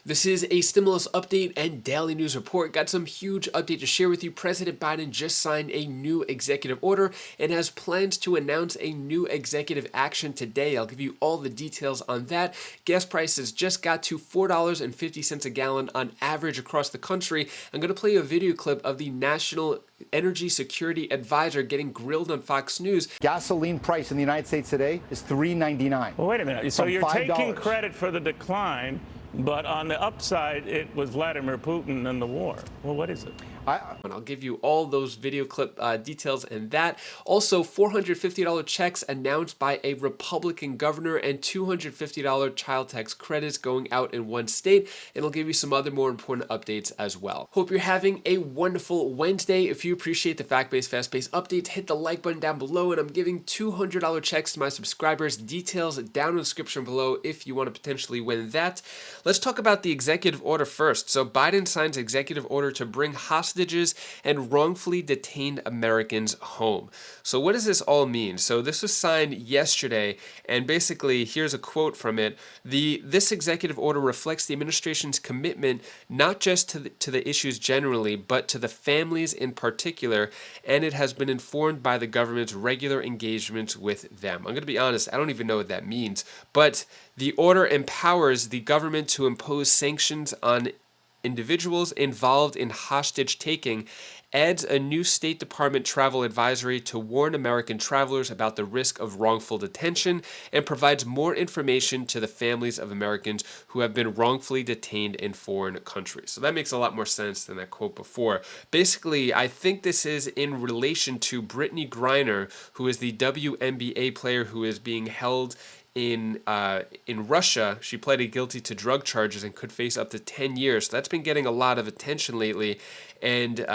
This is a stimulus update and daily news report. Got some huge update to share with you. President Biden just signed a new executive order and has plans to announce a new executive action today. I'll give you all the details on that. Gas prices just got to $4.50 a gallon on average across the country. I'm going to play a video clip of the National Energy Security Advisor getting grilled on Fox News. Gasoline price in the United States today is $3.99. Well, wait a minute. So you're $5. taking credit for the decline, but on the upside, it was Vladimir Putin and the war. Well, what is it? And I'll give you all those video clip details and that. Also, $450 checks announced by a Republican governor and $250 child tax credits going out in one state. And I'll give you some other more important updates as well. Hope you're having a wonderful Wednesday. If you appreciate the fact-based, fast-paced updates, hit the like button down below. And I'm giving $200 checks to my subscribers. Details down in the description below if you want to potentially win that. Let's talk about the executive order first. So Biden signs executive order to bring hostages and wrongfully detained Americans home. So what does this all mean? So this was signed yesterday, and basically here's a quote from it. This executive order reflects the administration's commitment not just to the issues generally, but to the families in particular, and it has been informed by the government's regular engagements with them. I'm going to be honest, I don't even know what that means, but the order empowers the government to impose sanctions on individuals involved in hostage taking, adds a new State Department travel advisory to warn American travelers about the risk of wrongful detention, and provides more information to the families of Americans who have been wrongfully detained in foreign countries. So that makes a lot more sense than that quote before. Basically, I think this is in relation to Brittany Griner, who is the WNBA player who is being held in Russia. She pleaded guilty to drug charges and could face up to 10 years. So that's been getting a lot of attention lately. And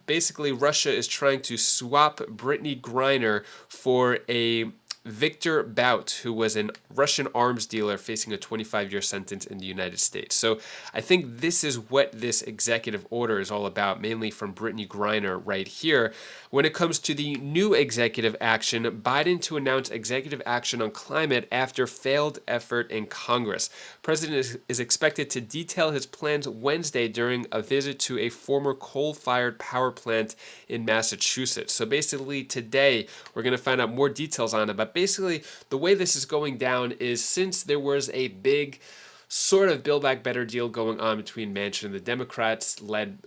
basically, Russia is trying to swap Brittany Griner for a Victor Bout, who was a Russian arms dealer facing a 25-year sentence in the United States. So I think this is what this executive order is all about, mainly from Brittany Griner right here. When it comes to the new executive action, Biden to announce executive action on climate after failed effort in Congress. President is expected to detail his plans Wednesday during a visit to a former coal-fired power plant in Massachusetts. So basically today, we're going to find out more details on it, but basically, the way this is going down is since there was a big sort of Build Back Better deal going on between Manchin and the Democrats, led,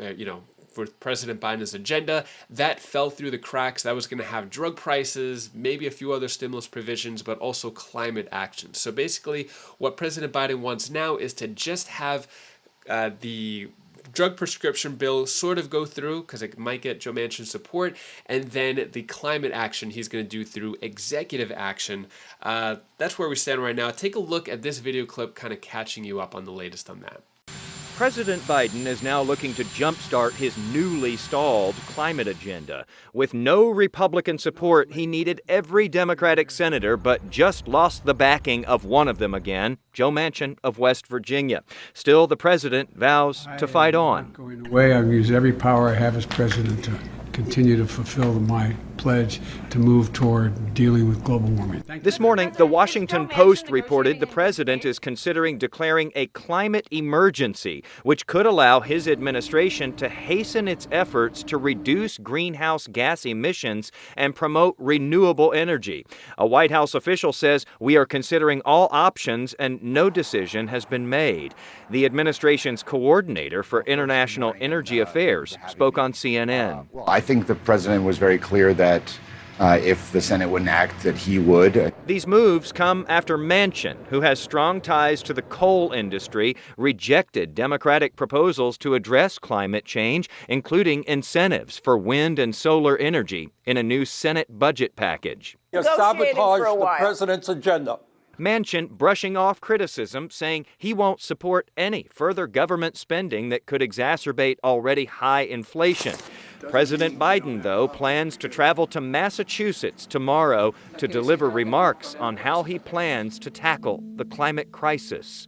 for President Biden's agenda, that fell through the cracks. That was going to have drug prices, maybe a few other stimulus provisions, but also climate action. So basically, what President Biden wants now is to just have the drug prescription bill sort of go through, because it might get Joe Manchin's support, and then the climate action he's going to do through executive action. That's where we stand right now. Take a look at this video clip, kind of catching you up on the latest on that. President Biden is now looking to jumpstart his newly stalled climate agenda. With no Republican support, he needed every Democratic senator, but just lost the backing of one of them again, Joe Manchin of West Virginia. Still, the president vows to fight on. I'm not going away. I've used every power I have as president to continue to fulfill my pledge to move toward dealing with global warming. This morning, the Washington Post reported the president is considering declaring a climate emergency, which could allow his administration to hasten its efforts to reduce greenhouse gas emissions and promote renewable energy. A White House official says we are considering all options and no decision has been made. The administration's coordinator for international energy affairs spoke on CNN. I think the president was very clear that if the Senate wouldn't act, that he would. These moves come after Manchin, who has strong ties to the coal industry, rejected Democratic proposals to address climate change, including incentives for wind and solar energy in a new Senate budget package. You sabotage the president's agenda. Manchin brushing off criticism, saying he won't support any further government spending that could exacerbate already high inflation. President Biden, though, plans to travel to Massachusetts tomorrow to deliver remarks on how he plans to tackle the climate crisis.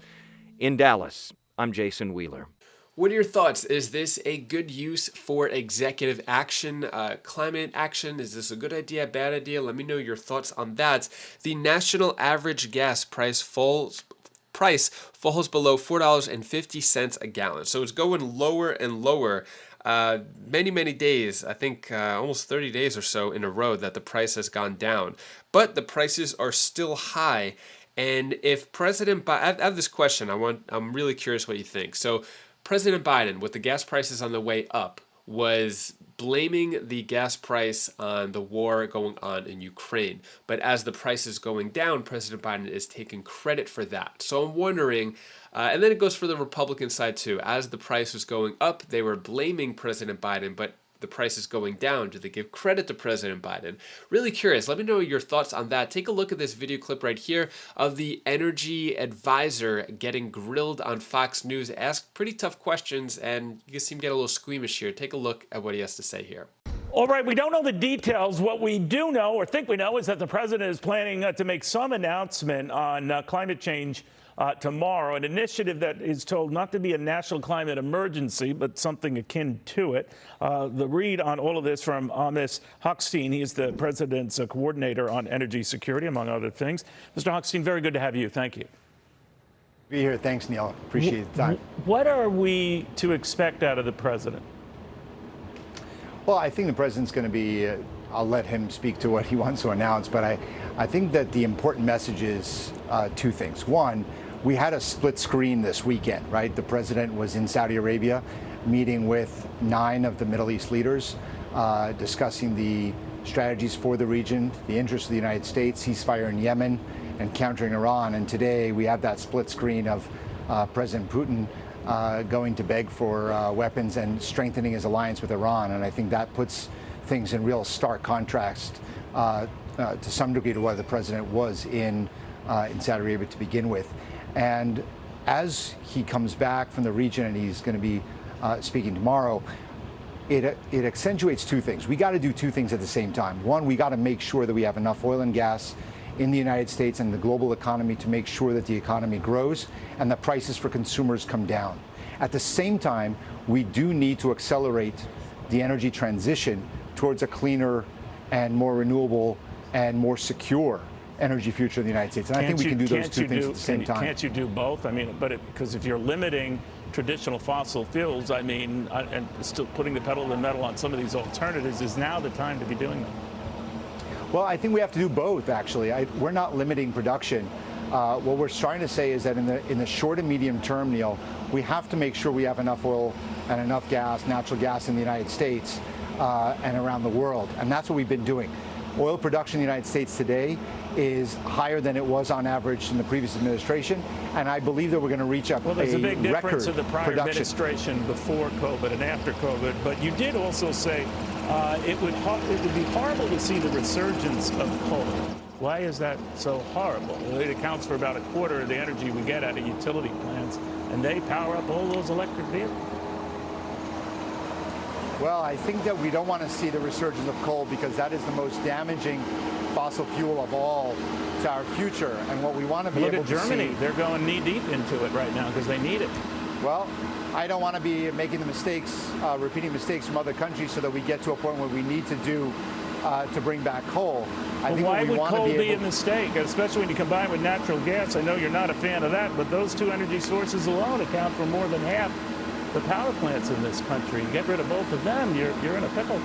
In Dallas, I'm Jason Wheeler. What are your thoughts? Is this a good use for executive action, climate action? Is this a good idea, bad idea? Let me know your thoughts on that. The national average gas price falls price falls below $4.50 a gallon. So it's going lower and lower. Many days, I think almost 30 days or so in a row that the price has gone down. But the prices are still high. And if President Biden, I have this question, I'm really curious what you think. So President Biden, with the gas prices on the way up, was blaming the gas price on the war going on in Ukraine. But as the price is going down, President Biden is taking credit for that. So I'm wondering, and then it goes for the Republican side too. As the price was going up, they were blaming President Biden, but the price is going down. Do they give credit to President Biden? Really curious. Let me know your thoughts on that. Take a look at this video clip right here of the energy advisor getting grilled on Fox News, asked pretty tough questions, and you see him get a little squeamish here. Take a look at what he has to say here. All right, we don't know the details. What we do know, or think we know, is that the president is planning to make some announcement on climate change tomorrow, an initiative that is told not to be a national climate emergency, but something akin to it. The read on all of this from Amos. He is the president's coordinator on energy security, among other things. Mr. Hochstein, very good to have you. Thank you. Be here. Thanks, Neil. Appreciate the time. What are we to expect out of the president? Well, I think the president's going to be, I'll let him speak to what he wants to announce, but I think that the important message is two things. One, we had a split screen this weekend, right? The president was in Saudi Arabia meeting with 9 of the Middle East leaders, discussing the strategies for the region, the interests of the United States, ceasefire in Yemen, and countering Iran. And today we have that split screen of President Putin going to beg for weapons and strengthening his alliance with Iran. And I think that puts things in real stark contrast to some degree to where the president was in Saudi Arabia to begin with. And as he comes back from the region, and he's going to be speaking tomorrow, it accentuates two things. We got to do two things at the same time. One, we got to make sure that we have enough oil and gas in the United States and the global economy to make sure that the economy grows and the prices for consumers come down. At the same time, we do need to accelerate the energy transition towards a cleaner and more renewable and more secure energy future in the United States. And I think we can do those two things at the same time. Can't you do both? I mean, because if you're limiting traditional fossil fuels, I mean, and still putting the pedal to the metal on some of these alternatives, is now the time to be doing them? Well, I think we have to do both, actually. We're not limiting production. What we're trying to say is that in the short and medium term, Neil, we have to make sure we have enough oil and enough gas, natural gas in the United States and around the world. And that's what we've been doing. Oil production in the United States today is higher than it was on average in the previous administration, and I believe that we're going to reach up well, there's a big difference in the prior production. Administration before COVID and after COVID, but you did also say it would be horrible to see the resurgence of coal. Why is that so horrible? It accounts for about a quarter of the energy we get out of utility plants, and they power up all those electric vehicles. Well, I think that we don't want to see the resurgence of coal because that is the most damaging fossil fuel of all to our future. And what we want to be able to see... Look at Germany. They're going knee-deep into it right now because they need it. Well, I don't want to be making the mistakes, repeating mistakes from other countries so that we get to a point where we need to do to bring back coal. I think why would coal be a mistake, especially when you combine with natural gas? I know you're not a fan of that, but those two energy sources alone account for more than half the power plants in this country. Get rid of both of them, you're in a pickle.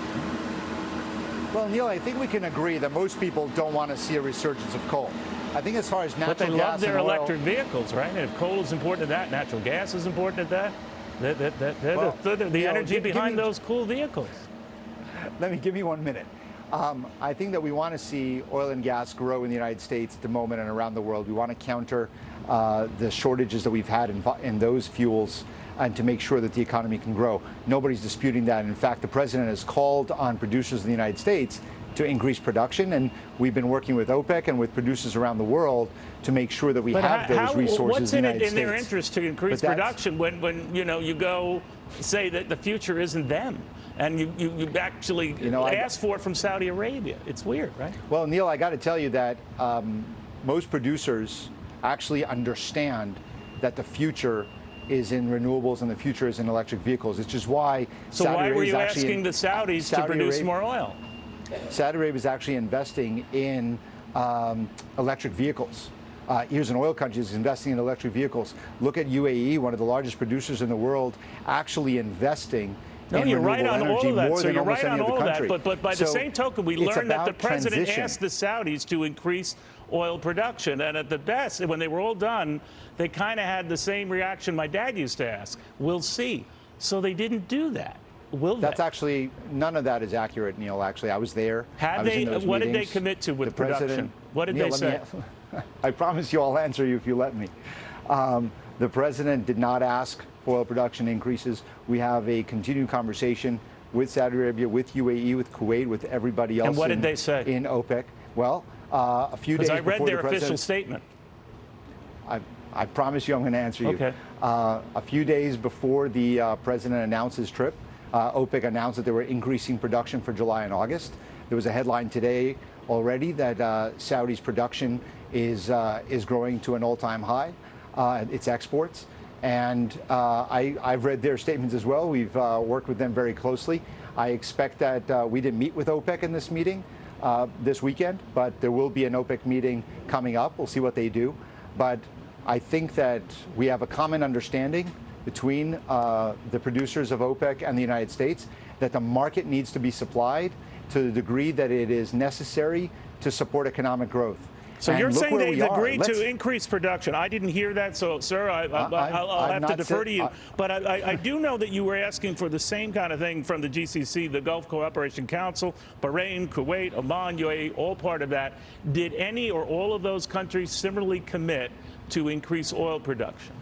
Well, Neil, I think we can agree that most people don't want to see a resurgence of coal. I think as far as natural gas and oil... But they love their electric vehicles, right? And if coal is important to that, natural gas is important to that, they're the energy behind those cool vehicles. Give me 1 minute. I think that we want to see oil and gas grow in the United States at the moment and around the world. We want to counter the shortages that we've had in those fuels and to make sure that the economy can grow. Nobody's disputing that. In fact, the president has called on producers in the United States to increase production, and we've been working with OPEC and with producers around the world to make sure that we have those resources in the United States. What's in their interest to increase production when you go say that the future isn't them? And you actually ask for it from Saudi Arabia. It's weird, right? Well, Neil, I got to tell you that most producers actually understand that the future is in renewables and the future is in electric vehicles. It's just why why were you asking the Saudis to produce more oil? Saudi Arabia is actually investing in electric vehicles. here's an oil country that's investing in electric vehicles. Look at UAE, one of the largest producers in the world, actually investing in you're right on energy all of that. more So than you're almost right any on other all country. that. But by the same token, we learned that the president transition. asked the Saudis to increase oil production. And at the best, when they were all done, they kind of had the same reaction my dad used to ask. We'll see. So they didn't do that. Will That's they? actually, none of that is accurate, Neil. Actually, I was there. Had I was they? in those What did they meetings. commit to with The president, production? What did Neil, they say? I promise you I'll answer you if you let me. The president did not ask for oil production increases. We have a continued conversation with Saudi Arabia, with UAE, with Kuwait, with everybody else. And what did they say? In OPEC? Well, a few days Because I read before their the official president, statement. I promise you I'm going to answer you. Okay. A few days before the president announced his trip, OPEC announced that they were increasing production for July and August. There was a headline today already that Saudi's production is growing to an all-time high, its exports. And I've read their statements as well. We've worked with them very closely. I expect that we didn't meet with OPEC in this meeting this weekend, but there will be an OPEC meeting coming up. We'll see what they do. But I think that we have a common understanding between the producers of OPEC and the United States that the market needs to be supplied to the degree that it is necessary to support economic growth. So And you're look saying where they've we are. agreed Let's- to increase production. I didn't hear that, so, sir, I'll have to defer to you. But I do know that you were asking for the same kind of thing from the GCC, the Gulf Cooperation Council, Bahrain, Kuwait, Oman, UAE, all part of that. Did any or all of those countries similarly commit to increase oil production?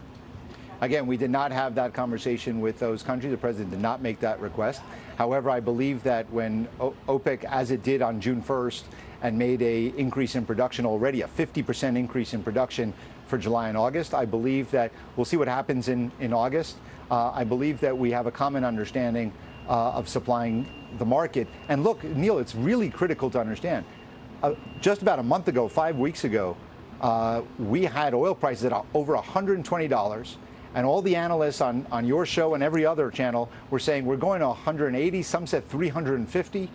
Again, we did not have that conversation with those countries. The president did not make that request. However, I believe that when OPEC, as it did on June 1st, and made a increase in production already, a 50% increase in production for July and August, I believe that we'll see what happens in August. I believe that we have a common understanding of supplying the market. And look, Neil, it's really critical to understand. Just about a month ago, 5 weeks ago, we had oil prices at over $120. And all the analysts on your show and every other channel were saying we're going to 180. Some said 350.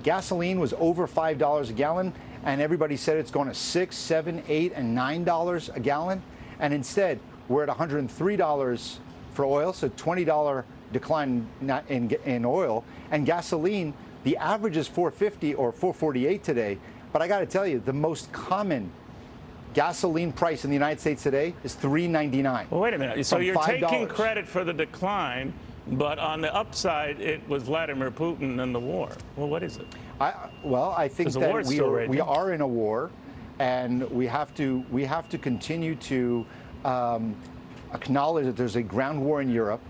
Gasoline was over $5 a gallon, and everybody said it's going to $6, $7, $8, and $9 a gallon. And instead, we're at $103 for oil, so $20 decline in oil. And gasoline, the average is $4.50 or $4.48 today. But I got to tell you, the most common gasoline price in the United States today is $3.99. Well, wait a minute. So you're $5. taking credit for the decline, but on the upside, it was Vladimir Putin and the war. Well, what is it? I think that we are in a war, and we have to continue to acknowledge that there's a ground war in Europe,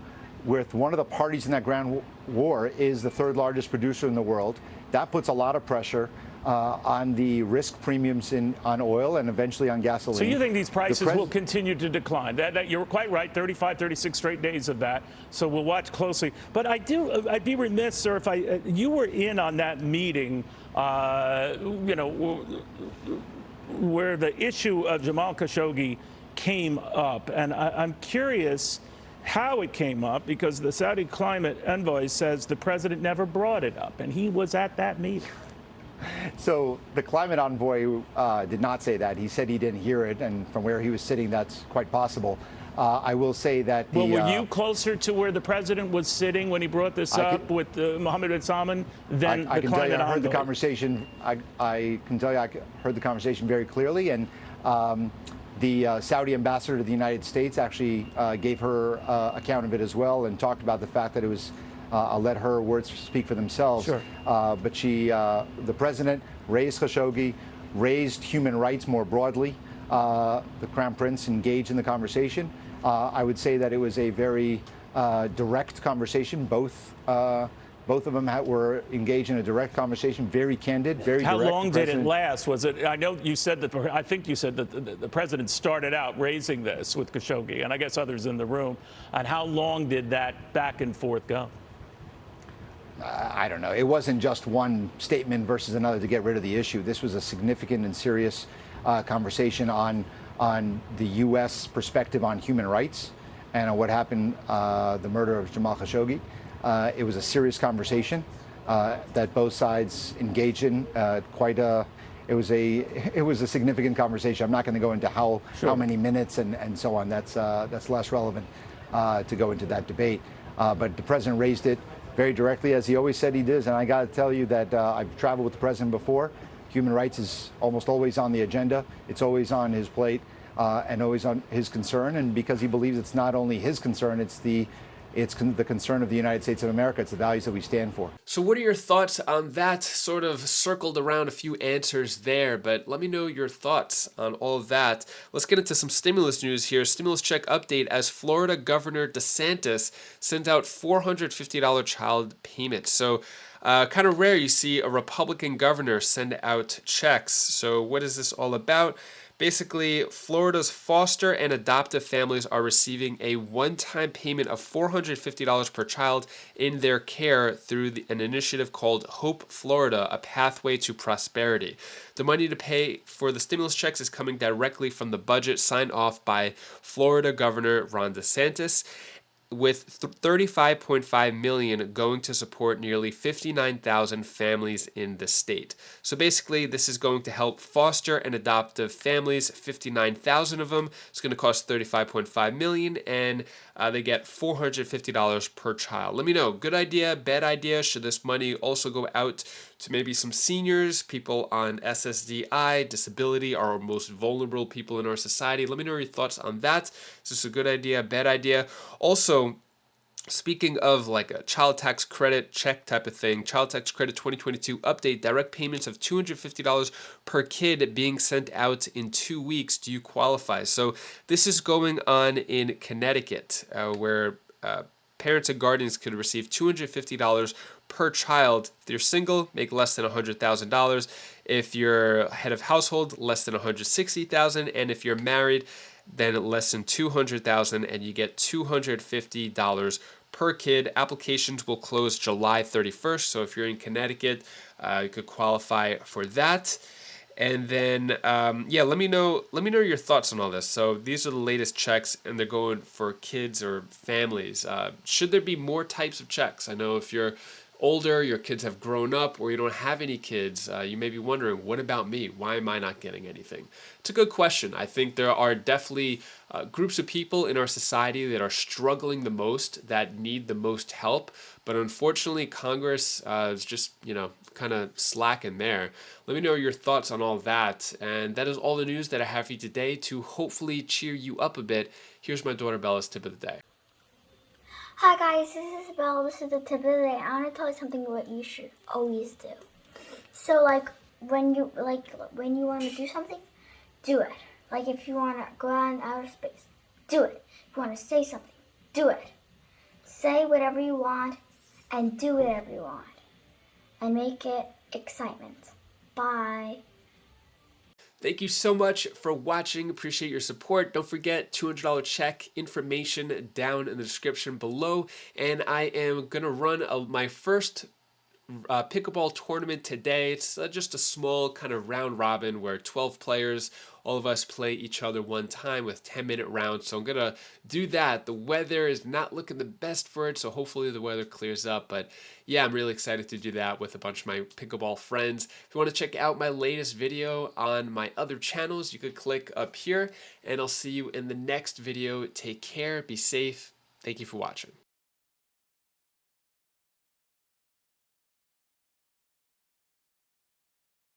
with one of the parties in that ground war is the third largest producer in the world. That puts a lot of pressure on the risk premiums on oil and eventually on gasoline. So you think these prices will continue to decline? That you're quite right, 35, 36 straight days of that. So we'll watch closely. But I'd be remiss, sir, if you were in on that meeting, where the issue of Jamal Khashoggi came up. And I'm curious how it came up, because the Saudi climate envoy says the president never brought it up, and he was at that meeting. So the climate envoy did not say that. He said he didn't hear it, and from where he was sitting, that's quite possible. I will say that Well, were you closer to where the president was sitting when he brought this up with Mohammed bin Salman than the climate envoy? I heard the conversation. I can tell you I heard the conversation very clearly, and the Saudi ambassador to the United States actually gave her account of it as well, and talked about the fact that it was. I'll let her words speak for themselves. Sure. But the president raised Khashoggi, raised human rights more broadly. The Crown Prince engaged in the conversation. I would say that it was a very direct conversation. Both of them were engaged in a direct conversation, very candid, very direct. How long did it last? Was it? I know you said that. I think you said that the president started out raising this with Khashoggi, and I guess others in the room. And how long did that back and forth go? I don't know. It wasn't just one statement versus another to get rid of the issue. This was a significant and serious conversation on the U.S. perspective on human rights and on what happened, the murder of Jamal Khashoggi. It was a serious conversation that both sides engaged in, quite a it was a significant conversation. I'm not going to go into how many minutes and so on. That's less relevant to go into that debate. But the president raised it very directly, as he always said he does. And I got to tell you that I've traveled with the president before. Human rights is almost always on the agenda. It's always on his plate and always on his concern. And because he believes it's not only his concern, it's the concern of the United States of America. It's the values that we stand for. So what are your thoughts on that? Sort of circled around a few answers there, but let me know your thoughts on all of that. Let's get into some stimulus news here. Stimulus check update as Florida Governor DeSantis sent out $450 child payments. So kind of rare you see a Republican governor send out checks. So what is this all about? Basically, Florida's foster and adoptive families are receiving a one-time payment of $450 per child in their care through an initiative called Hope Florida, a pathway to prosperity. The money to pay for the stimulus checks is coming directly from the budget signed off by Florida Governor Ron DeSantis, with $35.5 million going to support nearly 59,000 families in the state. So basically, this is going to help foster and adoptive families, 59,000 of them. It's going to cost $35.5 million, and they get $450 per child. Let me know, good idea, bad idea? Should this money also go out to maybe some seniors, people on SSDI, disability, our most vulnerable people in our society? Let me know your thoughts on that. Is this a good idea, bad idea? Also, speaking of like a child tax credit check type of thing, child tax credit 2022 update, direct payments of $250 per kid being sent out in 2 weeks. Do you qualify? So this is going on in Connecticut, where parents and guardians could receive $250 per child. If you're single, make less than $100,000. If you're head of household, less than $160,000, and if you're married, then less than $200,000, and you get $250 per kid. Applications will close July 31st, so if you're in Connecticut, you could qualify for that. And then, yeah, let me know your thoughts on all this. So these are the latest checks, and they're going for kids or families. Should there be more types of checks? I know if you're older, your kids have grown up, or you don't have any kids, you may be wondering, what about me? Why am I not getting anything? It's a good question. I think there are definitely groups of people in our society that are struggling the most, that need the most help, but unfortunately Congress is just, kind of slacking there. Let me know your thoughts on all that, and that is all the news that I have for you today to hopefully cheer you up a bit. Here's my daughter Bella's tip of the day. Hi guys, this is Bella. This is the tip of the day. I want to tell you something what you should always do. So when you want to do something, do it. Like if you want to go out in outer space, do it. If you want to say something, do it. Say whatever you want and do whatever you want. And make it excitement. Bye. Thank you so much for watching. Appreciate your support. Don't forget, $200 check information down in the description below. And I am going to run my first pickleball tournament today. It's just a small kind of round robin where 12 players, all of us play each other one time with 10-minute rounds. So I'm going to do that. The weather is not looking the best for it, so hopefully the weather clears up. But yeah, I'm really excited to do that with a bunch of my pickleball friends. If you want to check out my latest video on my other channels, you could click up here, and I'll see you in the next video. Take care, be safe. Thank you for watching.